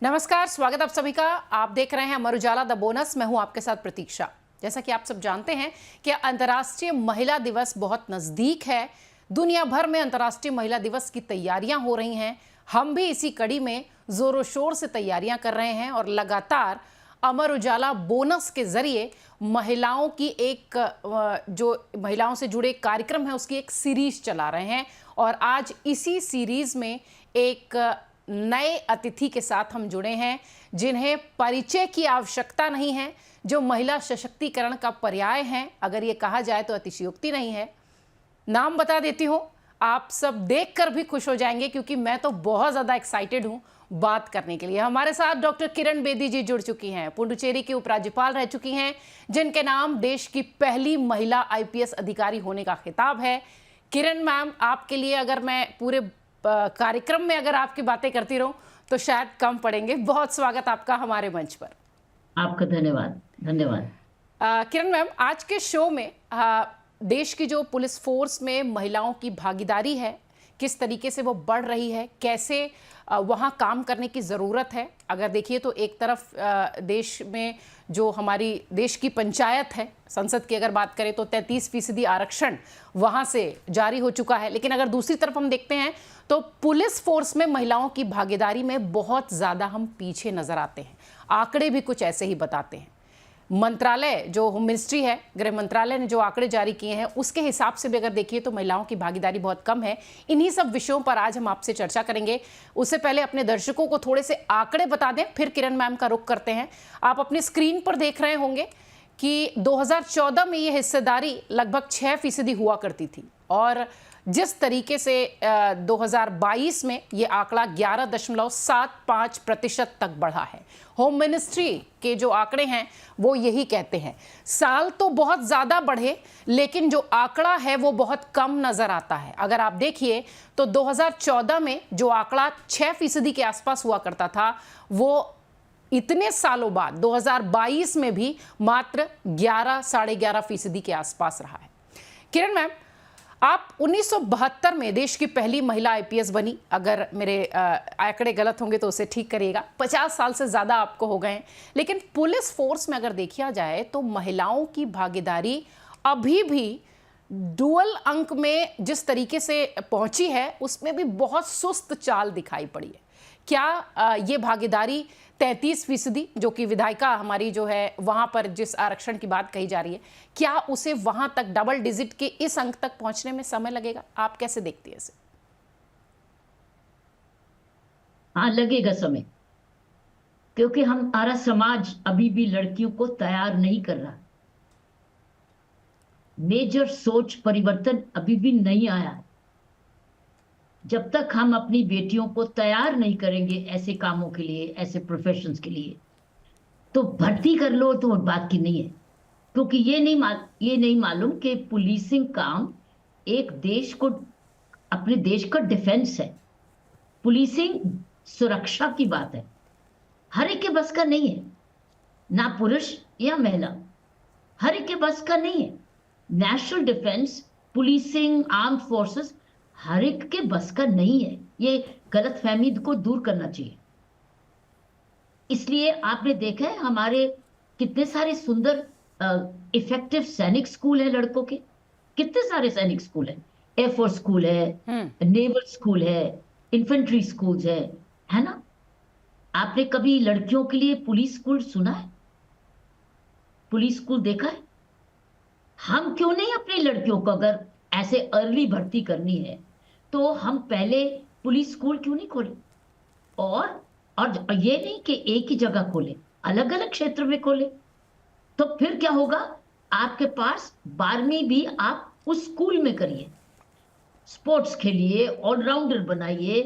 नमस्कार, स्वागत आप सभी का। आप देख रहे हैं अमर उजाला द बोनस। मैं हूं आपके साथ प्रतीक्षा। जैसा कि आप सब जानते हैं कि अंतर्राष्ट्रीय महिला दिवस बहुत नजदीक है। दुनिया भर में अंतर्राष्ट्रीय महिला दिवस की तैयारियां हो रही हैं। हम भी इसी कड़ी में जोरों शोर से तैयारियां कर रहे हैं और लगातार अमर उजाला बोनस के जरिए महिलाओं की जो महिलाओं से जुड़े कार्यक्रम है उसकी एक सीरीज चला रहे हैं। और आज इसी सीरीज में एक नए अतिथि के साथ हम जुड़े हैं जिन्हें परिचय की आवश्यकता नहीं है, जो महिला सशक्तिकरण का पर्याय हैं। अगर ये कहा जाए तो अतिशयोक्ति नहीं है। नाम बता देती हूँ, आप सब देखकर भी खुश हो जाएंगे क्योंकि मैं तो बहुत ज़्यादा एक्साइटेड हूँ बात करने के लिए। हमारे साथ डॉक्टर किरण बेदी जी जुड़ चुकी हैं, पुडुचेरी की उपराज्यपाल रह चुकी हैं, जिनके नाम देश की पहली महिला आईपीएस अधिकारी होने का खिताब है। किरण मैम, आपके लिए अगर मैं पूरे कार्यक्रम में अगर आपकी बातें करती रहूं तो शायद कम पड़ेंगे। बहुत स्वागत आपका हमारे मंच पर। आपका धन्यवाद। धन्यवाद किरण मैम, आज के शो में देश की जो पुलिस फोर्स में महिलाओं की भागीदारी है, किस तरीके से वो बढ़ रही है, कैसे वहाँ काम करने की ज़रूरत है। अगर देखिए तो एक तरफ देश में जो हमारी देश की पंचायत है, संसद की अगर बात करें तो 33% आरक्षण वहाँ से जारी हो चुका है। लेकिन अगर दूसरी तरफ हम देखते हैं तो पुलिस फोर्स में महिलाओं की भागीदारी में बहुत ज़्यादा हम पीछे नज़र आते हैं। आंकड़े भी कुछ ऐसे ही बताते हैं। मंत्रालय जो होम मिनिस्ट्री है, गृह मंत्रालय ने जो आंकड़े जारी किए हैं उसके हिसाब से भी अगर देखिए तो महिलाओं की भागीदारी बहुत कम है। इन्हीं सब विषयों पर आज हम आपसे चर्चा करेंगे। उससे पहले अपने दर्शकों को थोड़े से आंकड़े बता दें, फिर किरण मैम का रुख करते हैं। आप अपनी स्क्रीन पर देख रहे होंगे कि 2014 में ये हिस्सेदारी लगभग 6% हुआ करती थी और जिस तरीके से 2022 में ये आंकड़ा 11.75% तक बढ़ा है। होम मिनिस्ट्री के जो आंकड़े हैं वो यही कहते हैं। साल तो बहुत ज़्यादा बढ़े लेकिन जो आंकड़ा है वो बहुत कम नज़र आता है। अगर आप देखिए तो 2014 में जो आंकड़ा 6% के आसपास हुआ करता था वो इतने सालों बाद 2022 में भी मात्र 11-11.5% के आसपास रहा है। किरण मैम, आप 1972 में देश की पहली महिला आईपीएस बनी। अगर मेरे आंकड़े गलत होंगे तो उसे ठीक करिएगा। 50 साल से ज़्यादा आपको हो गए हैं। लेकिन पुलिस फोर्स में अगर देखा जाए तो महिलाओं की भागीदारी अभी भी डुअल अंक में जिस तरीके से पहुंची है उसमें भी बहुत सुस्त चाल दिखाई पड़ी है। क्या ये भागीदारी 33% जो कि विधायिका हमारी जो है वहां पर जिस आरक्षण की बात कही जा रही है, क्या उसे वहां तक डबल डिजिट के इस अंक तक पहुंचने में समय लगेगा? आप कैसे देखती है इसे? हाँ, लगेगा समय, क्योंकि हमारा समाज अभी भी लड़कियों को तैयार नहीं कर रहा। मेजर सोच परिवर्तन अभी भी नहीं आया है। जब तक हम अपनी बेटियों को तैयार नहीं करेंगे ऐसे कामों के लिए, ऐसे प्रोफेशंस के लिए, तो भर्ती कर लो तो बात की नहीं है। क्योंकि ये नहीं मालूम कि पुलिसिंग काम एक देश को, अपने देश का डिफेंस है। पुलिसिंग सुरक्षा की बात है, हर एक के बस का नहीं है, ना पुरुष या महिला, हर एक के बस का नहीं है। National defence, policing, armed forces हर एक के बस का नहीं है। ये गलतफहमी को दूर करना चाहिए। इसलिए आपने देखा है हमारे कितने सारे सुंदर इफेक्टिव सैनिक स्कूल है लड़कों के, कितने सारे सैनिक स्कूल है, एयरफोर्स स्कूल है, नेवल स्कूल है, इन्फेंट्री स्कूल है ना। आपने कभी लड़कियों के लिए पुलिस स्कूल सुना है? पुलिस स्कूल देखा है? हम क्यों नहीं अपनी लड़कियों को, अगर ऐसे अर्ली भर्ती करनी है तो हम पहले पुलिस स्कूल क्यों नहीं खोले? और ये नहीं कि एक ही जगह खोले, अलग अलग क्षेत्र में खोले। तो फिर क्या होगा, आपके पास 12वीं भी आप उस स्कूल में करिए, स्पोर्ट्स खेलिए, ऑलराउंडर बनाइए,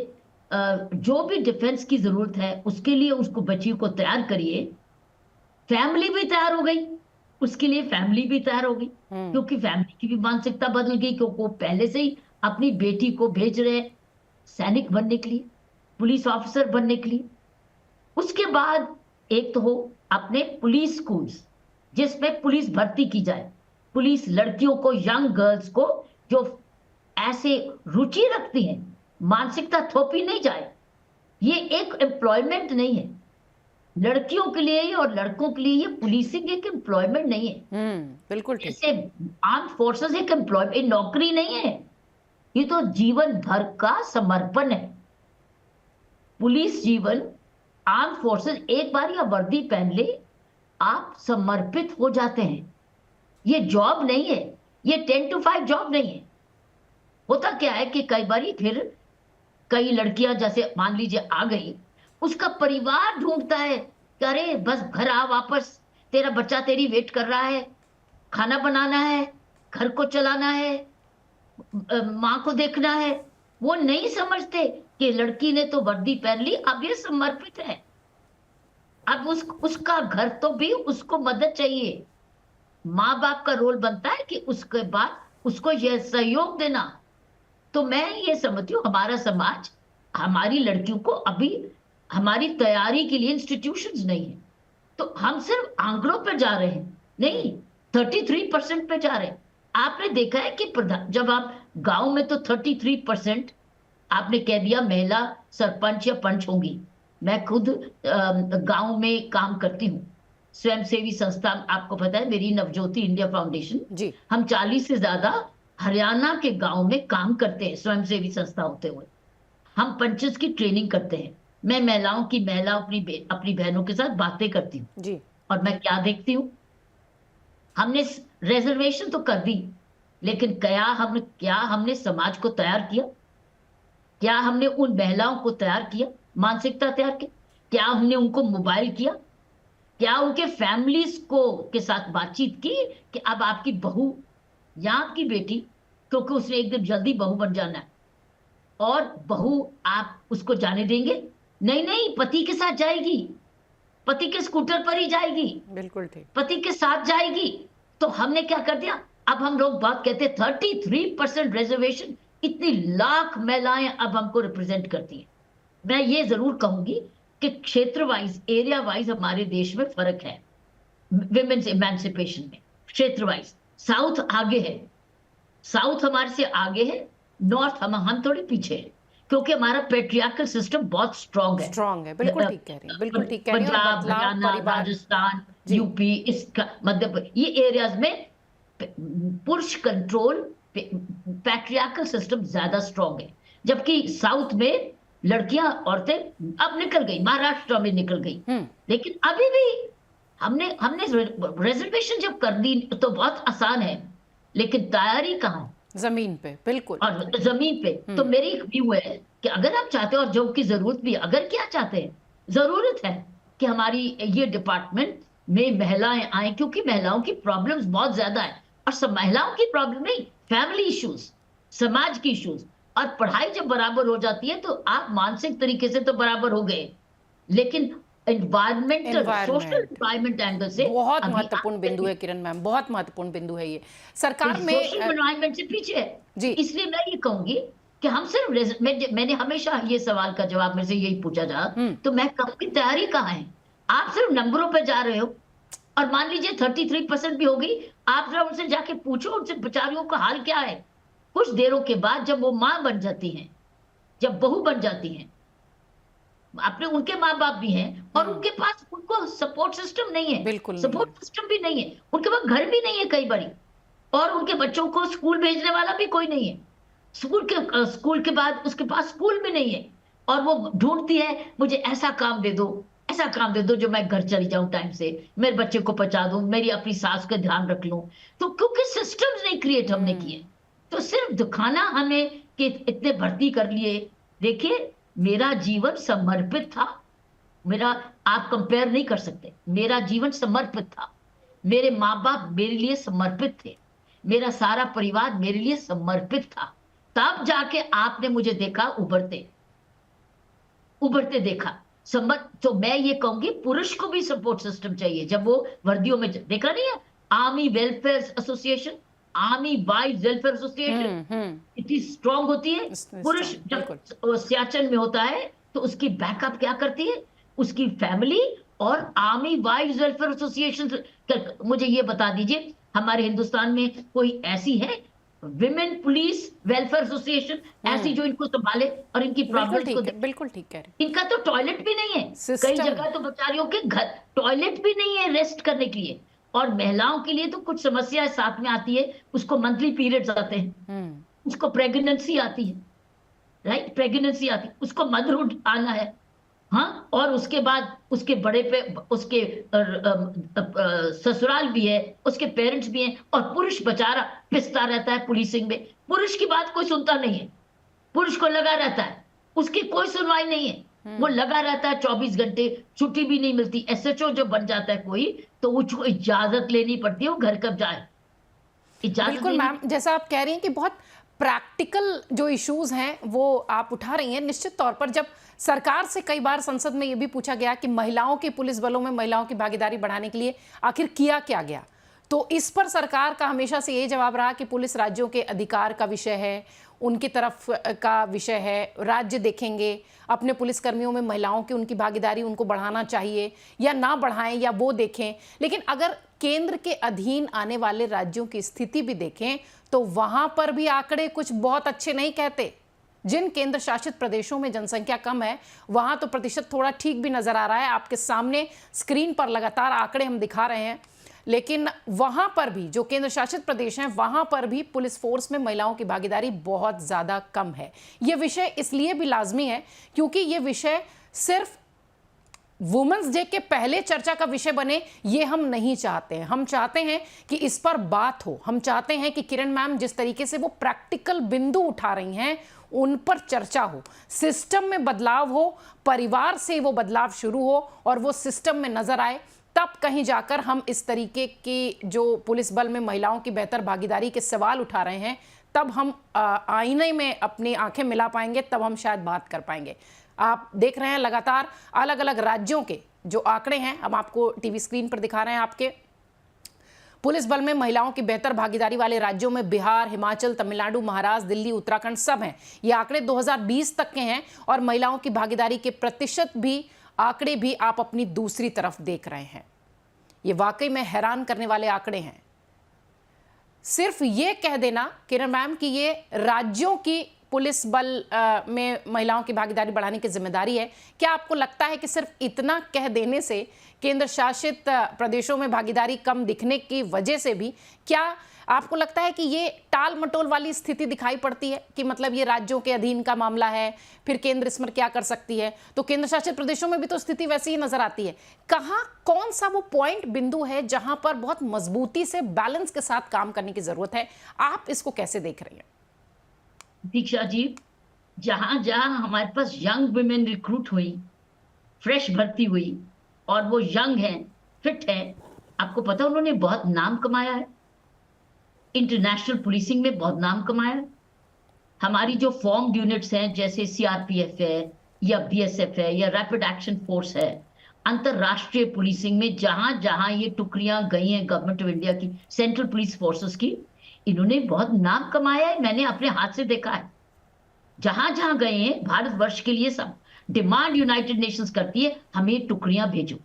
जो भी डिफेंस की जरूरत है उसके लिए उसको बच्चियों को तैयार करिए। फैमिली भी तैयार हो गई, उसके लिए फैमिली भी तैयार होगी, क्योंकि फैमिली की भी मानसिकता बदल गई, क्योंकि वो पहले से ही अपनी बेटी को भेज रहे सैनिक बनने के लिए, पुलिस ऑफिसर बनने के लिए। उसके बाद एक तो हो अपने पुलिस स्कूल्स जिसमें पुलिस भर्ती की जाए, पुलिस लड़कियों को, यंग गर्ल्स को जो ऐसे रुचि रखती हैं, मानसिकता थोपी नहीं जाए। ये एक एम्प्लॉयमेंट नहीं है, लड़कियों के लिए और लड़कों के लिए ये पुलिसिंग एक एम्प्लॉयमेंट नहीं है। बिल्कुल ठीक। जैसे आर्म फोर्सेस एक एम्प्लॉय नौकरी नहीं है, ये तो जीवन भर का समर्पण है। पुलिस जीवन, आर्म फोर्सेस, एक बार या वर्दी पहन ले आप समर्पित हो जाते हैं। ये जॉब नहीं है, ये 10 to 5 जॉब नहीं है। होता क्या है कि कई बार फिर कई लड़कियां जैसे मान लीजिए आ गई, उसका परिवार ढूंढता है कि अरे बस घर आ वापस, तेरा बच्चा तेरी वेट कर रहा है, खाना बनाना है, घर को चलाना है, माँ को देखना है। वो नहीं समझते कि लड़की ने तो वर्दी पहन ली, अब ये समर्पित है। अब उसका घर तो भी उसको मदद चाहिए। माँ बाप का रोल बनता है कि उसके बाद उसको यह सहयोग देना। तो मैं ये समझती हूँ हमारा समाज हमारी लड़कियों को अभी हमारी तैयारी के लिए इंस्टीट्यूशंस नहीं है, तो हम सिर्फ आंकड़ों पे जा रहे हैं, नहीं 33% पे जा रहे हैं। आपने देखा है कि जब आप गांव में तो 33% आपने कह दिया महिला सरपंच या पंच होंगी। मैं खुद गांव में काम करती हूँ, स्वयंसेवी संस्था, आपको पता है मेरी नवज्योति इंडिया फाउंडेशन जी। हम 40 से ज्यादा हरियाणा के गांव में काम करते हैं स्वयंसेवी संस्था होते हुए। हम पंचेस की ट्रेनिंग करते हैं। मैं महिलाओं की अपनी बहनों के साथ बातें करती हूँ जी। और मैं क्या देखती हूँ, हमने रिजर्वेशन तो कर दी, लेकिन क्या हमने समाज को तैयार किया? क्या हमने उन महिलाओं को तैयार किया, मानसिकता तैयार की? क्या हमने उनको मोबाइल किया? क्या उनके फैमिलीज को के साथ बातचीत की कि अब आपकी बहू या आपकी बेटी, क्योंकि उसने एक दिन जल्दी बहू बन जाना है, और बहू आप उसको जाने देंगे? नहीं नहीं, पति के साथ जाएगी, पति के स्कूटर पर ही जाएगी, बिल्कुल ठीक। पति के साथ जाएगी। तो हमने क्या कर दिया, अब हम लोग बात कहते 33% रिजर्वेशन, इतनी लाख महिलाएं अब हमको रिप्रेजेंट करती हैं। मैं ये जरूर कहूंगी कि क्षेत्र वाइज, एरिया वाइज हमारे देश में फर्क है विमेन्स इमेंसिपेशन में। क्षेत्र वाइज साउथ आगे है, साउथ हमारे से आगे है, नॉर्थ हम थोड़े पीछे हैं, क्योंकि हमारा पेट्रियार्कल सिस्टम बहुत स्ट्रांग है। स्ट्रांग है, बिल्कुल ठीक कह रही हैं, बिल्कुल ठीक कह रही हैं। और पंजाब, बदलाव हरियाणा, परिवार। राजस्थान, जी। यूपी, इसका मध्य प्रदेश, ये एरियाज में पुरुष कंट्रोल पैट्रियार्कल सिस्टम ज्यादा स्ट्रांग है। जबकि साउथ में लड़कियां, औरतें अब निकल गई, महाराष्ट्र में निकल गई, लेकिन अभी भी हमने रिजर्वेशन जब कर दी तो बहुत आसान है, लेकिन तैयारी कहाँ है? जमीन पे, बिल्कुल। और जमीन पे। तो मेरी एक व्यू है कि अगर आप चाहते हो, और जॉब की जरूरत भी है, अगर क्या चाहते हैं, जरूरत है कि हमारी ये डिपार्टमेंट में महिलाएं आए, क्योंकि महिलाओं की प्रॉब्लम्स बहुत ज्यादा है। और सब महिलाओं की प्रॉब्लम नहीं, फैमिली इश्यूज, समाज की इश्यूज। और पढ़ाई जब बराबर हो जाती है तो आप मानसिक तरीके से तो बराबर हो गए, लेकिन एनवायरमेंटल, सोशल एनवायरमेंट एंगल से बहुत महत्वपूर्ण बिंदु है किरण मैम, बहुत महत्वपूर्ण बिंदु है ये। सरकार में सोशल एनवायरमेंट से पीछे है जी। इसलिए मैं ये कहूंगी कि हम सिर्फ मैंने हमेशा ये सवाल का जवाब मेरे से यही पूछा जा, तो मैं कहूंगी तैयारी कहाँ है? आप सिर्फ नंबरों पे जा रहे हो। और मान लीजिए 33% भी होगी, आप जरा उनसे जाके पूछो, उनसे बेचारियों का हाल क्या है। कुछ देरों के बाद जब वो माँ बन जाती हैं, जब बहू बन जाती हैं, अपने उनके माँ बाप भी हैं और उनके पास उनको सपोर्ट सिस्टम नहीं है, बिल्कुल सपोर्ट सिस्टम भी नहीं है, उनके पास घर भी नहीं है कई बारी, और उनके बच्चों को स्कूल भेजने वाला भी कोई नहीं है। स्कूल के बाद उसके पास स्कूल भी नहीं है, और वो ढूंढती है मुझे ऐसा काम दे दो, ऐसा काम दे दो जो मैं घर चली जाऊं टाइम से, मेरे बच्चे को पहुंचा दूं, मेरी अपनी सास का ध्यान रख लूं। तो क्योंकि सिस्टम्स नहीं क्रिएट हमने किए, तो सिर्फ दिखाना हमें कि इतने भर्ती कर लिए। देखिए मेरा जीवन समर्पित था, मेरा, आप कंपेयर नहीं कर सकते, मेरा जीवन समर्पित था। मेरे माँ बाप मेरे लिए समर्पित थे, मेरा सारा परिवार मेरे लिए समर्पित था। तब जाके आपने मुझे देखा उभरते उभरते देखा। तो मैं ये कहूंगी पुरुष को भी सपोर्ट सिस्टम चाहिए। जब वो वर्दियों में, देखा नहीं है army welfare association, army wise welfare association इतनी स्ट्रांग होती है। पुरुष जब सियाचिन में होता है तो उसकी बैकअप क्या करती है? उसकी फैमिली और आर्मी वाइज वेलफेयर एसोसिएशन। मुझे ये बता दीजिए हमारे हिंदुस्तान में कोई ऐसी है विमेन पुलिस वेलफेयर एसोसिएशन ऐसी जो इनको संभाले और इनकी प्रॉब्लम्स को बिल्कुल ठीक कह रहे इनका तो टॉयलेट भी नहीं है, कई सिस्टम जगह तो बेचारियों के घर टॉयलेट भी नहीं है रेस्ट करने के लिए। और महिलाओं के लिए तो कुछ समस्याएं साथ में आती है, उसको मंथली पीरियड्स आते हैं, उसको प्रेगनेंसी आती है, राइट, प्रेगनेंसी आती है, उसको मदरहुड आना है, हाँ, और उसके बाद उसके बड़े पे उसके ससुराल भी है, उसके पेरेंट्स भी हैं, और पुरुष बेचारा पिसता रहता है पुलिसिंग में, पुरुष की बात कोई सुनता नहीं है, पुरुष को लगा रहता है, उसकी कोई सुनवाई नहीं है, वो लगा रहता है 24 घंटे, छुट्टी भी नहीं मिलती। एसएचओ जब बन जाता है कोई तो उसको इजाजत लेनी पड़ती है, वो घर कब जाए, इजाजत बिल्कुल मैम, जैसा आप कह रही हैं कि बहुत प्रैक्टिकल जो इश्यूज हैं वो आप उठा रही हैं। निश्चित तौर पर जब सरकार से कई बार संसद में ये भी पूछा गया कि महिलाओं के पुलिस बलों में महिलाओं की भागीदारी बढ़ाने के लिए आखिर किया क्या गया, तो इस पर सरकार का हमेशा से ये जवाब रहा कि पुलिस राज्यों के अधिकार का विषय है, उनकी तरफ का विषय है, राज्य देखेंगे अपने पुलिसकर्मियों में महिलाओं की उनकी भागीदारी उनको बढ़ाना चाहिए या ना बढ़ाएं या वो देखें। लेकिन अगर केंद्र के अधीन आने वाले राज्यों की स्थिति भी देखें तो वहां पर भी आंकड़े कुछ बहुत अच्छे नहीं कहते। जिन केंद्र शासित प्रदेशों में जनसंख्या कम है वहां तो प्रतिशत थोड़ा ठीक भी नजर आ रहा है, आपके सामने स्क्रीन पर लगातार आंकड़े हम दिखा रहे हैं, लेकिन वहां पर भी जो केंद्र शासित प्रदेश हैं वहां पर भी पुलिस फोर्स में महिलाओं की भागीदारी बहुत ज्यादा कम है। यह विषय इसलिए भी लाजमी है क्योंकि यह विषय सिर्फ वुमेन्स डे के पहले चर्चा का विषय बने, ये हम नहीं चाहते हैं। हम चाहते हैं कि इस पर बात हो, हम चाहते हैं कि किरण मैम जिस तरीके से वो प्रैक्टिकल बिंदु उठा रही हैं उन पर चर्चा हो, सिस्टम में बदलाव हो, परिवार से वो बदलाव शुरू हो और वो सिस्टम में नजर आए, तब कहीं जाकर हम इस तरीके की जो पुलिस बल में महिलाओं की बेहतर भागीदारी के सवाल उठा रहे हैं तब हम आईने में अपनी आंखें मिला पाएंगे, तब हम शायद बात कर पाएंगे। आप देख रहे हैं लगातार अलग अलग राज्यों के जो आंकड़े हैं, हम आपको टीवी स्क्रीन पर दिखा रहे हैं। आपके पुलिस बल में महिलाओं की बेहतर भागीदारी वाले राज्यों में बिहार, हिमाचल, तमिलनाडु, महाराष्ट्र, दिल्ली, उत्तराखंड सब हैं। ये आंकड़े 2020 तक के हैं और महिलाओं की भागीदारी के प्रतिशत भी आंकड़े भी आप अपनी दूसरी तरफ देख रहे हैं। ये वाकई में हैरान करने वाले आंकड़े हैं। सिर्फ ये कह देना किरण मैम कि ये राज्यों की पुलिस बल में महिलाओं की भागीदारी बढ़ाने की जिम्मेदारी है, क्या आपको लगता है कि सिर्फ इतना कह देने से, केंद्र शासित प्रदेशों में भागीदारी कम दिखने की वजह से भी, क्या आपको लगता है कि ये टाल मटोल वाली स्थिति दिखाई पड़ती है कि मतलब ये राज्यों के अधीन का मामला है, फिर केंद्र इसमें क्या कर सकती है? तो केंद्र शासित प्रदेशों में भी तो स्थिति वैसी ही नजर आती है। कहाँ कौन सा वो पॉइंट बिंदु है जहां पर बहुत मजबूती से बैलेंस के साथ काम करने की जरूरत है? आप इसको कैसे देख रही हैं? दीक्षा जी, जहां जहां हमारे पास यंग वुमेन रिक्रूट हुई, फ्रेश भर्ती हुई और वो यंग हैं, फिट है, आपको पता उन्होंने बहुत नाम कमाया है, इंटरनेशनल पुलिसिंग में बहुत नाम कमाया है। हमारी जो फॉर्म्ड यूनिट्स हैं जैसे सीआरपीएफ है या बीएसएफ है या रैपिड एक्शन फोर्स है, अंतरराष्ट्रीय पुलिसिंग में जहां जहां ये टुकड़ियां गई हैं गवर्नमेंट ऑफ इंडिया की, सेंट्रल पुलिस फोर्सेस की, इन्होंने बहुत नाम कमाया है। मैंने अपने हाथ से देखा है, जहां जहां गए हैं भारतवर्ष के लिए सब डिमांड यूनाइटेड नेशंस करती है हमें टुकड़ियां भेजो,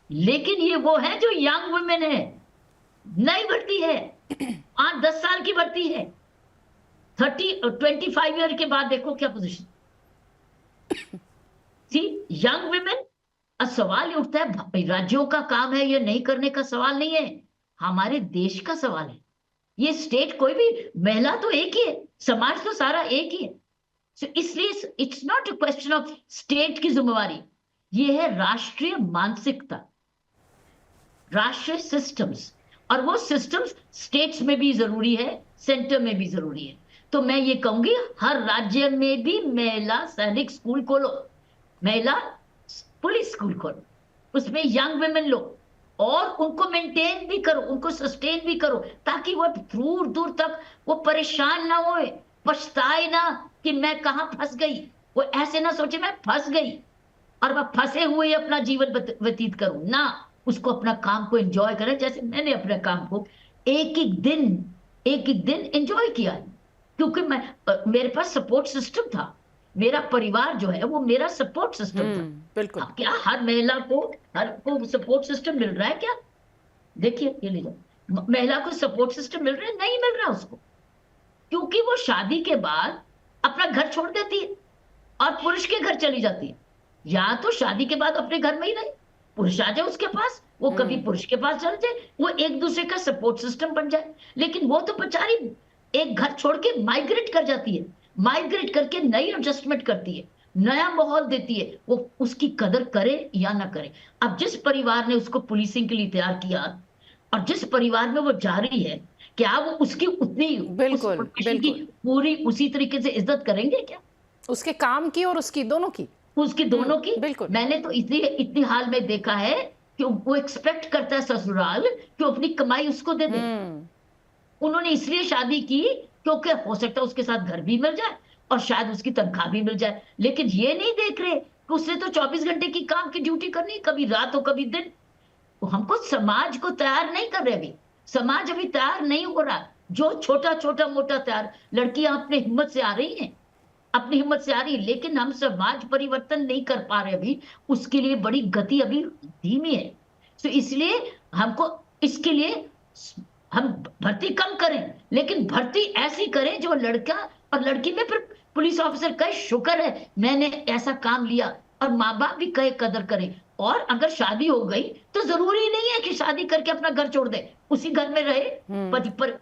लेकिन ये वो है जो यंग वुमेन है, नई भर्ती है, 8-10 साल की भर्ती है, 25 ईयर के बाद देखो क्या पोजीशन। सी यंग वुमेन, अब सवाल ये उठता है राज्यों का काम है ये नहीं करने का सवाल नहीं है, हमारे देश का सवाल है। ये स्टेट कोई भी महिला तो एक ही है, समाज तो सारा एक ही है। So, इसलिए it's not a question of state की जिम्मेवारी, ये है राष्ट्रीय मानसिकता, राष्ट्रीय सिस्टम्स, और वो सिस्टम्स स्टेट्स में भी जरूरी है, सेंटर में भी जरूरी है। तो मैं ये कहूंगी हर राज्य में भी महिला सैनिक स्कूल खोलो, महिला पुलिस स्कूल खोलो, उसमें यंग वुमेन लो और उनको मेंटेन भी करो, उनको सस्टेन भी करो, ताकि वो दूर दूर तक वो परेशान ना होए, पछताए ना कि मैं कहां फंस गई, वो ऐसे ना सोचे मैं फंस गई और मैं फंसे हुए अपना जीवन व्यतीत करूं ना, उसको अपना काम को एंजॉय करें जैसे मैंने अपने काम को एक एक दिन एंजॉय किया, क्योंकि मेरे पास सपोर्ट सिस्टम था, मेरा परिवार जो है वो मेरा सपोर्ट सिस्टम था। बिल्कुल। क्या हर महिला को सपोर्ट सिस्टम मिल रहा है क्या? देखिए ये लीजिए, महिला को सपोर्ट सिस्टम मिल रहा है, नहीं मिल रहा उसको। क्योंकि वो शादी के बाद अपना घर छोड़ देती है और पुरुष के घर चली जाती है। या तो शादी के बाद अपने घर में ही रहे, पुरुष आ जाए उसके पास, वो कभी पुरुष के पास चल जाए, वो एक दूसरे का सपोर्ट सिस्टम बन जाए। लेकिन वो तो बेचारी एक घर छोड़ के माइग्रेट कर जाती है, माइग्रेट करके नई एडजस्टमेंट करती है, नया माहौल देती है, वो उसकी कदर करे या ना करे। अब जिस परिवार ने उसको पुलिसिंग के लिए तैयार किया और जिस परिवार में वो जा रही है, क्या वो उसकी उतनी उस बिल्कुल प्रोफेशन की बिल्कुल, पूरी उसी तरीके से इज्जत करेंगे क्या? उसके काम की और उसकी दोनों की। उसकी दोनों की। बिल्कुल। मैंने तो इसलिए इतनी हाल में देखा है कि वो एक्सपेक्ट करता है ससुराल कि अपनी कमाई उसको दे दे। उन्होंने इसलिए शादी की क्योंकि हो सकता है उसके साथ घर भी मिल जाए और शायद उसकी तनख्वाह भी मिल जाए। लेकिन ये नहीं देख रहे कि उसने तो 24 घंटे की काम की ड्यूटी करनी, कभी रात हो कभी दिन। तो हमको समाज को तैयार नहीं कर रहे अभी, समाज अभी तैयार नहीं हो रहा। जो छोटा छोटा मोटा तैयार, लड़कियां अपने हिम्मत से आ रही हैं, अपनी हिम्मत से आ रही है, लेकिन हम समाज परिवर्तन नहीं कर पा रहे अभी, उसके लिए बड़ी गति अभी धीमी है। तो इसलिए हमको इसके लिए हम भर्ती कम करें, लेकिन भर्ती ऐसी करें जो लड़का और लड़की में फिर पुलिस ऑफिसर कहे शुक्र है मैंने ऐसा काम लिया, और माँ बाप भी कहे कदर करें। और अगर शादी हो गई तो जरूरी नहीं है कि शादी करके अपना घर छोड़ दे, उसी घर में रहे,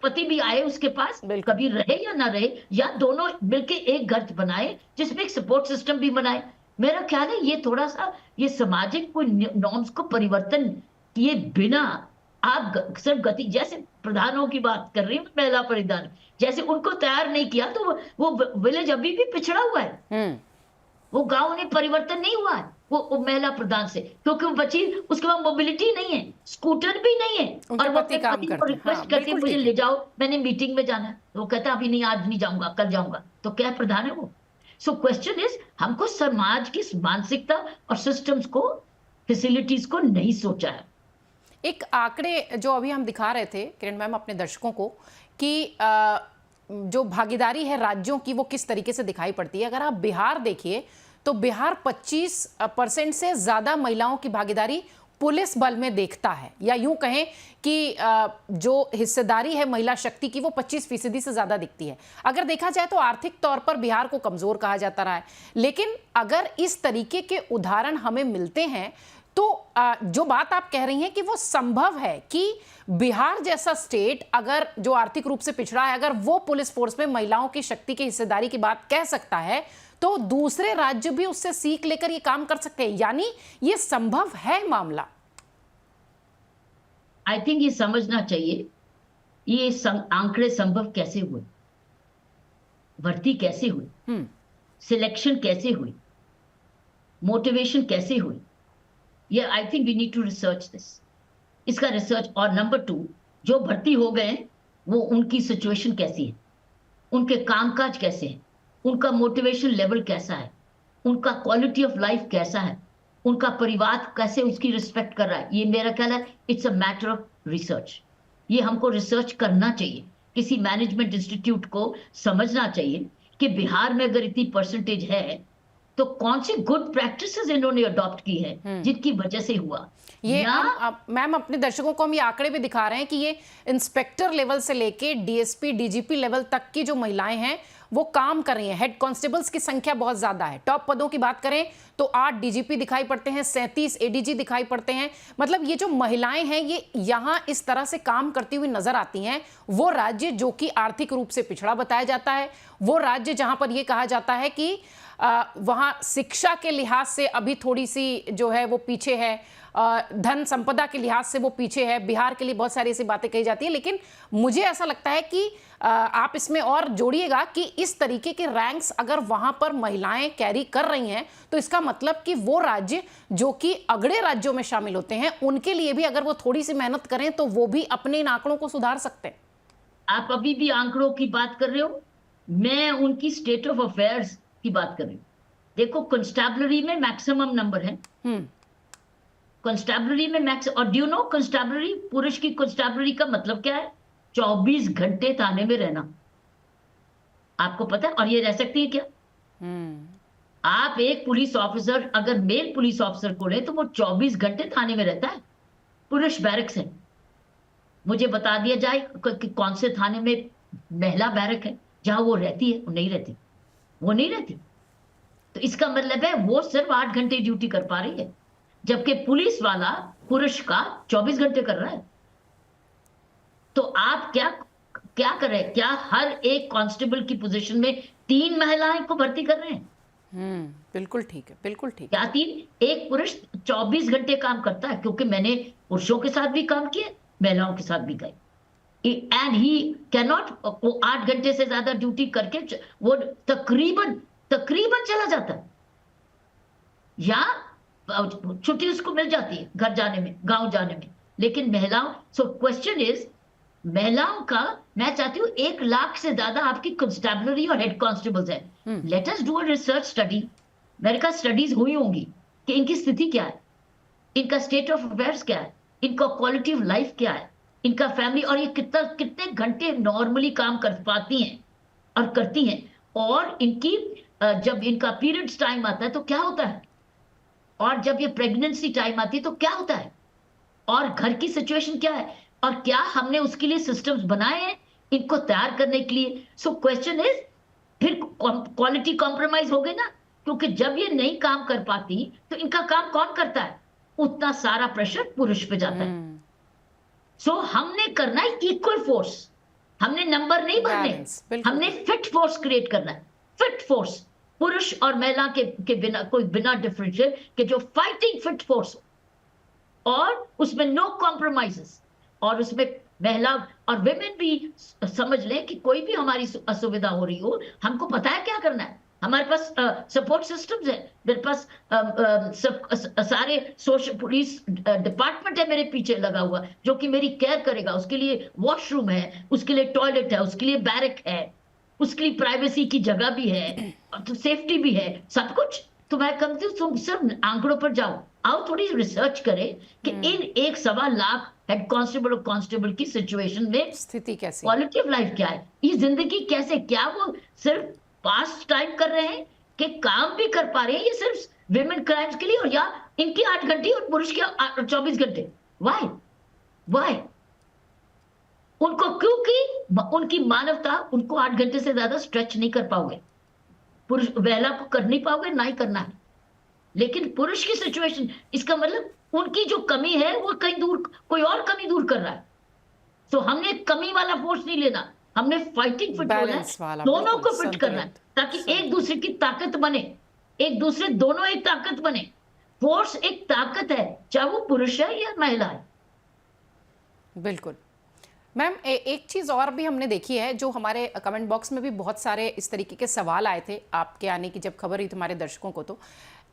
पति भी आए उसके पास, कभी रहे या ना रहे, या दोनों मिलके एक घर बनाए जिसमें एक सपोर्ट सिस्टम भी बनाए। मेरा ख्याल है ये थोड़ा सा ये सामाजिक कोई नॉर्म्स को परिवर्तन किए बिना आप सिर्फ गति, जैसे प्रधानों की बात कर रही हूँ, महिला परिधान, जैसे उनको तैयार नहीं किया तो वो विलेज अभी भी पिछड़ा हुआ है, वो गांव में परिवर्तन नहीं हुआ है वो महिला प्रधान से, क्योंकि वो बची, उसके पास मोबिलिटी नहीं है, स्कूटर भी नहीं है, और वो अपने पति को रिक्वेस्ट करके मुझे ले जाओ, मैंने मीटिंग में जाना है, वो कहता अभी नहीं, आज नहीं जाऊंगा, कल जाऊंगा। तो क्या प्रधान है वो? सो क्वेश्चन इज, हमको समाज की मानसिकता और सिस्टम्स को, फैसिलिटीज को नहीं सोचा है। एक आंकड़े जो अभी हम दिखा रहे थे किरण मैम अपने दर्शकों को कि जो भागीदारी है राज्यों की वो किस तरीके से दिखाई पड़ती है। अगर आप बिहार देखिए तो बिहार 25% से ज़्यादा महिलाओं की भागीदारी पुलिस बल में देखता है, या यूं कहें कि जो हिस्सेदारी है महिला शक्ति की वो 25% से ज़्यादा दिखती है। अगर देखा जाए तो आर्थिक तौर पर बिहार को कमज़ोर कहा जाता रहा है, लेकिन अगर इस तरीके के उदाहरण हमें मिलते हैं तो जो बात आप कह रही हैं कि वो संभव है कि बिहार जैसा स्टेट, अगर जो आर्थिक रूप से पिछड़ा है, अगर वो पुलिस फोर्स में महिलाओं की शक्ति की हिस्सेदारी की बात कह सकता है तो दूसरे राज्य भी उससे सीख लेकर ये काम कर सकते हैं, यानी ये संभव है मामला। आई थिंक ये समझना चाहिए ये आंकड़े संभव कैसे हुए, भर्ती कैसे हुई, सिलेक्शन कैसे हुई, मोटिवेशन कैसे हुई, ये I think we need to research this, इसका रिसर्च। और नंबर 2, जो भर्ती हो गए वो उनकी सिचुएशन कैसी है, उनके कामकाज कैसे हैं, उनका मोटिवेशन लेवल कैसा है, उनका क्वालिटी ऑफ लाइफ कैसा है, उनका परिवार कैसे उसकी रिस्पेक्ट कर रहा है। ये मेरा ख्याल है it's a matter of research, ये हमको रिसर्च करना चाहिए। किसी मैनेजमेंट इंस्टीट्यूट को समझना चाहिए कि बिहार में अगर इतनी परसेंटेज है तो कौन सी गुड प्रैक्टिसेस इन्होंने अडॉप्ट की है जिनकी वजह से हुआ। ये मैम अपने दर्शकों को हम ये आंकड़े भी दिखा रहे हैं कि ये इंस्पेक्टर लेवल से लेके डीएसपी डीजीपी लेवल तक की जो महिलाएं हैं वो काम कर रही हैं। हेड कांस्टेबल्स की संख्या बहुत ज्यादा है। टॉप पदों की बात करें तो 8 डीजीपी दिखाई पड़ते हैं, 37 एडीजी दिखाई पड़ते हैं। मतलब ये जो महिलाएं हैं ये यहाँ इस तरह से काम करती हुई नजर आती हैं। वो राज्य जो कि आर्थिक रूप से पिछड़ा बताया जाता है, वो राज्य जहां पर यह कहा जाता है कि वहाँ शिक्षा के लिहाज से अभी थोड़ी सी जो है वो पीछे है, धन संपदा के लिहाज से वो पीछे है। बिहार के लिए बहुत सारी ऐसी बातें कही जाती है, लेकिन मुझे ऐसा लगता है कि आप इसमें और जोड़िएगा कि इस तरीके के रैंक्स अगर वहां पर महिलाएं कैरी कर रही हैं तो इसका मतलब कि वो राज्य जो कि अगड़े राज्यों में शामिल होते हैं उनके लिए भी अगर वो थोड़ी सी मेहनत करें तो वो भी अपने इन आंकड़ों को सुधार सकते हैं। आप अभी भी आंकड़ों की बात कर रहे हो, मैं उनकी स्टेट ऑफ अफेयर्स की बात कर रही हूँ। देखो कंस्टेबलरी में मैक्सिमम नंबर है, कंस्टेबलरी में मैक्स, और ड्यू नो कंस्टेबलरी, पुरुष की कंस्टेबलरी का मतलब क्या है? 24 घंटे थाने में रहना। आपको पता है? और ये रह सकती है क्या? आप एक पुलिस ऑफिसर अगर मेल पुलिस ऑफिसर को ले तो वो 24 घंटे थाने में रहता है। पुरुष बैरक्स है, मुझे बता दिया जाए कि कौन से थाने में महिला बैरक है, जहां वो रहती है वो नहीं रहती, वो नहीं रहती। तो इसका मतलब है वो सिर्फ 8 घंटे ड्यूटी कर पा रही है, जबकि पुलिस वाला पुरुष का 24 घंटे कर रहा है। तो आप क्या क्या कर रहे हैं? क्या हर एक कांस्टेबल की पोजीशन में 3 महिलाएं को भर्ती कर रहे हैं? बिल्कुल ठीक है, बिल्कुल ठीक क्या 3? एक पुरुष 24 घंटे काम करता है, क्योंकि मैंने पुरुषों के साथ भी काम किया, महिलाओं के साथ भी गए, एंड ही कैन नॉट, वो 8 घंटे से ज्यादा ड्यूटी करके वो तकरीबन तकरीबन चला जाता है, या छुट्टी उसको मिल जाती है घर जाने में, गांव जाने में। लेकिन महिलाओं, सो क्वेश्चन इज, महिलाओं का, मैं चाहती हूँ 1 लाख से ज्यादा आपकी कंस्टेबलरी और हेड कांस्टेबल्स हैं। Let us do a research study. मेरे का स्टडीज हुई होंगी कि इनकी स्थिति क्या है, इनका स्टेट ऑफ अफेयर्स क्या है, इनका क्वालिटी ऑफ लाइफ क्या है, इनका फैमिली, और ये कितने घंटे नॉर्मली काम कर पाती हैं और करती हैं, और इनकी जब इनका पीरियड्स टाइम आता है तो क्या होता है, और जब ये प्रेगनेंसी टाइम आती है तो क्या होता है, और घर की सिचुएशन क्या है, और क्या हमने उसके लिए सिस्टम्स बनाए हैं इनको तैयार करने के लिए। सो क्वेश्चन इज, फिर क्वालिटी कॉम्प्रोमाइज हो गई ना, क्योंकि जब ये नहीं काम कर पाती तो इनका काम कौन करता है? उतना सारा प्रेशर पुरुष पे जाता है। सो हमने करना है इक्वल फोर्स, हमने नंबर नहीं भरने, हमने फिट फोर्स क्रिएट करना है। फिट फोर्स, पुरुष और महिला के बिना, कोई बिना डिफरेंशिएट के, जो फाइटिंग फिट फोर्स हो, और उसमें नो कॉम्प्रोमाइजेस, और उसमें महिला और विमेन भी समझ लें कि कोई भी हमारी असुविधा हो रही हो, हमको पता है क्या करना है। हमारे पास सपोर्ट सिस्टम्स है, मेरे पास सारे सोशल पुलिस डिपार्टमेंट है मेरे पीछे लगा हुआ, जो कि मेरी केयर करेगा। उसके लिए वॉशरूम है, उसके लिए टॉयलेट है, उसके लिए बैरक है, उसके लिए प्राइवेसी की जगह भी है, तो सेफ्टी भी है, सब कुछ। तो मैं कहती हूँ तुम सिर्फ आंकड़ों पर जाओ, आओ थोड़ी रिसर्च करें कि इन 1.25 लाख हेड कांस्टेबल और कांस्टेबल की सिचुएशन में स्थिति कैसी, क्वालिटी ऑफ लाइफ क्या है, ये जिंदगी कैसे, क्या वो सिर्फ पास टाइम कर रहे हैं कि काम भी कर पा रहे हैं, ये सिर्फ विमेन क्राइम्स के लिए, और या इनकी 8 घंटे और पुरुष के 24 घंटे? Why why? उनको, क्योंकि उनकी मानवता, उनको 8 घंटे से ज्यादा स्ट्रेच नहीं कर पाओगे, पुरुष महिला को कर नहीं पाओगे, ना ही करना है। लेकिन पुरुष की सिचुएशन, इसका मतलब उनकी जो कमी है वो कहीं दूर, कोई और कमी दूर कर रहा है। तो हमने कमी वाला फोर्स नहीं लेना, हमने फाइटिंग फिट होना है, दोनों को फिट करना है, ताकि एक दूसरे की ताकत बने, एक दूसरे, दोनों एक ताकत बने। फोर्स एक ताकत है, चाहे वो पुरुष है या महिला है। बिल्कुल मैम, एक चीज़ और भी हमने देखी है, जो हमारे कमेंट बॉक्स में भी बहुत सारे इस तरीके के सवाल आए थे आपके आने की जब खबर हुई तुम्हारे दर्शकों को, तो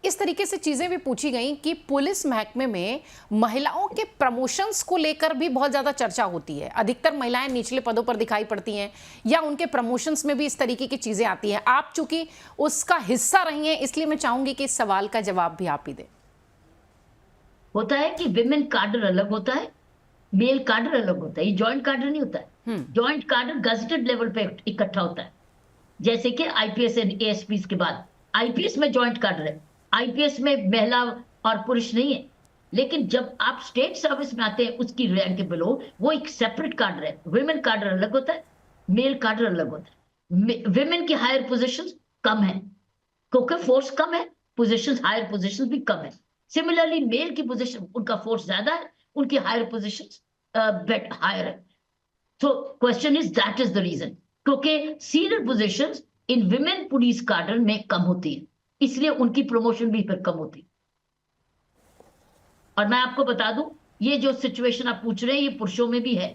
इस तरीके से चीज़ें भी पूछी गई कि पुलिस महकमे में महिलाओं के प्रमोशंस को लेकर भी बहुत ज़्यादा चर्चा होती है। अधिकतर महिलाएं निचले पदों पर दिखाई पड़ती हैं, या उनके प्रमोशंस में भी इस तरीके की चीज़ें आती हैं। आप चूंकि उसका हिस्सा रही हैं, इसलिए मैं चाहूंगी कि इस सवाल का जवाब भी आप ही दें। होता है कि विमेन कार्डर अलग होता है, मेल कार्डर अलग होता है, ये जॉइंट कार्डर नहीं होता है। जॉइंट कार्डर गजेटेड लेवल पे इकट्ठा होता है, जैसे कि आईपीएस एंड एएसपी के बाद आईपीएस में जॉइंट कार्डर है, आईपीएस में महिला और पुरुष नहीं है। लेकिन जब आप स्टेट सर्विस में आते हैं, उसकी रैंक के बिलो, वो एक सेपरेट कार्डर है। विमेन कार्डर अलग होता है, मेल कार्डर अलग होता है। विमेन की हायर पोजीशंस कम है, क्योंकि फोर्स कम है, पोजीशंस, हायर पोजीशंस भी कम है। सिमिलरली मेल की पोजीशन, उनका फोर्स ज्यादा है, उनकी हायर पोजीशंस बेट हायर है। So question is, that is the reason, क्योंकि सीनियर पोजीशंस इन विमेन पुलिस कार्डर में कम होती है, इसलिए उनकी प्रमोशन भी फिर कम होती है। और मैं आपको बता दूं, ये जो सिचुएशन आप पूछ रहे हैं, ये पुरुषों में भी है।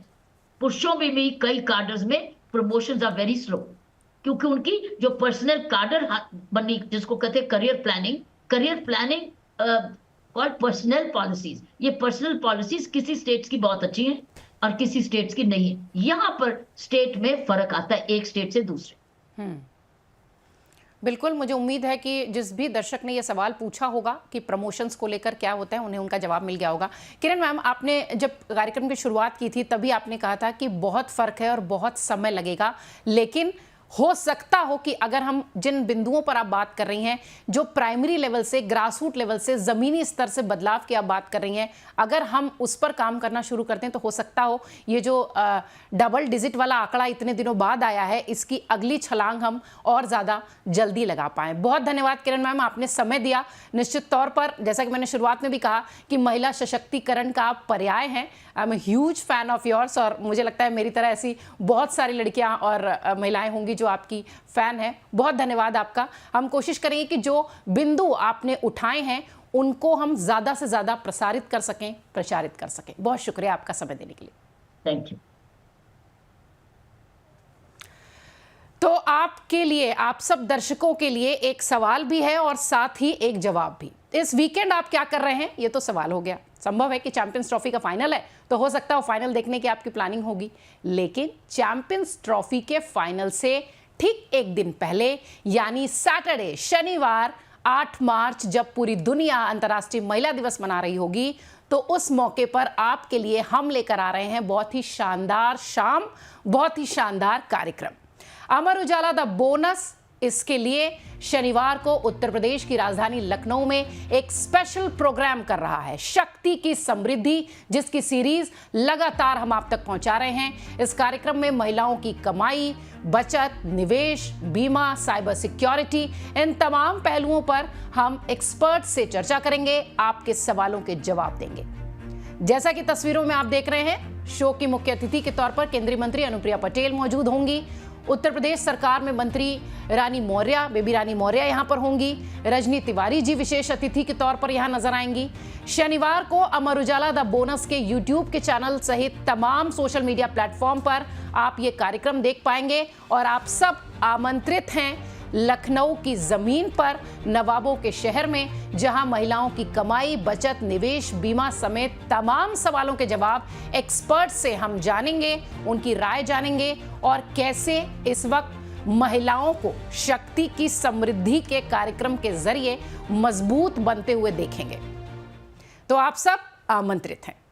पुरुषों में भी कई कार्डर्स में प्रमोशंस आर वेरी स्लो, क्योंकि उनकी जो पर्सनल कार्डर बननी, जिसको कहते हैं करियर प्लानिंग और पर्सनल पॉलिसीज, ये पर्सनल पॉलिसीज किसी स्टेट्स की बहुत अच्छी हैं और किसी स्टेट्स की नहीं है। यहां पर स्टेट में फर्क आता है, एक स्टेट से दूसरे। बिल्कुल, मुझे उम्मीद है कि जिस भी दर्शक ने यह सवाल पूछा होगा कि प्रमोशंस को लेकर क्या होता है, उन्हें उनका जवाब मिल गया होगा। किरण मैम, आपने जब कार्यक्रम की शुरुआत की थी तभी आपने कहा था कि बहुत फर्क है और बहुत समय लगेगा, लेकिन हो सकता हो कि अगर हम जिन बिंदुओं पर आप बात कर रही हैं, जो प्राइमरी लेवल से, ग्रासरूट लेवल से, जमीनी स्तर से बदलाव की आप बात कर रही हैं, अगर हम उस पर काम करना शुरू करते हैं तो हो सकता हो ये जो डबल डिजिट वाला आंकड़ा इतने दिनों बाद आया है, इसकी अगली छलांग हम और ज़्यादा जल्दी लगा पाएं। बहुत धन्यवाद किरण मैम, आपने समय दिया। निश्चित तौर पर जैसा कि मैंने शुरुआत में भी कहा कि महिला सशक्तिकरण का आप पर्याय हैं। I am a huge fan of yours, और मुझे लगता है मेरी तरह ऐसी बहुत सारी लड़कियां और महिलाएं होंगी जो आपकी फैन है। बहुत धन्यवाद आपका। हम कोशिश करेंगे कि जो बिंदु आपने उठाए हैं उनको हम ज़्यादा से ज़्यादा प्रसारित कर सकें, प्रचारित कर सकें। बहुत शुक्रिया आपका समय देने के लिए। Thank you. तो आपके लिए, आप सब दर्शकों के लिए एक सवाल भी है और साथ ही एक जवाब भी। इस वीकेंड आप क्या कर रहे हैं, ये तो सवाल हो गया। संभव है कि चैंपियंस ट्रॉफी का फाइनल है तो हो सकता है वो फाइनल देखने की आपकी प्लानिंग होगी, लेकिन चैंपियंस ट्रॉफी के फाइनल से ठीक एक दिन पहले यानी सैटरडे, शनिवार 8 मार्च, जब पूरी दुनिया अंतर्राष्ट्रीय महिला दिवस मना रही होगी, तो उस मौके पर आपके लिए हम लेकर आ रहे हैं बहुत ही शानदार शाम, बहुत ही शानदार कार्यक्रम। अमर उजाला द बोनस इसके लिए शनिवार को उत्तर प्रदेश की राजधानी लखनऊ में एक स्पेशल प्रोग्राम कर रहा है, शक्ति की समृद्धि, जिसकी सीरीज लगातार हम आप तक पहुंचा रहे हैं। इस कार्यक्रम में महिलाओं की कमाई, बचत, निवेश, बीमा, साइबर सिक्योरिटी, इन तमाम पहलुओं पर हम एक्सपर्ट से चर्चा करेंगे, आपके सवालों के जवाब देंगे। जैसा कि तस्वीरों में आप देख रहे हैं, शो की मुख्य अतिथि के तौर पर केंद्रीय मंत्री अनुप्रिया पटेल मौजूद होंगी। उत्तर प्रदेश सरकार में मंत्री रानी मौर्य, बेबी रानी मौर्य यहां पर होंगी। रजनी तिवारी जी विशेष अतिथि के तौर पर यहां नजर आएंगी। शनिवार को अमर उजाला द बोनस के यूट्यूब के चैनल सहित तमाम सोशल मीडिया प्लेटफॉर्म पर आप ये कार्यक्रम देख पाएंगे और आप सब आमंत्रित हैं लखनऊ की जमीन पर, नवाबों के शहर में, जहां महिलाओं की कमाई, बचत, निवेश, बीमा समेत तमाम सवालों के जवाब एक्सपर्ट से हम जानेंगे, उनकी राय जानेंगे और कैसे इस वक्त महिलाओं को शक्ति की समृद्धि के कार्यक्रम के जरिए मजबूत बनते हुए देखेंगे। तो आप सब आमंत्रित हैं।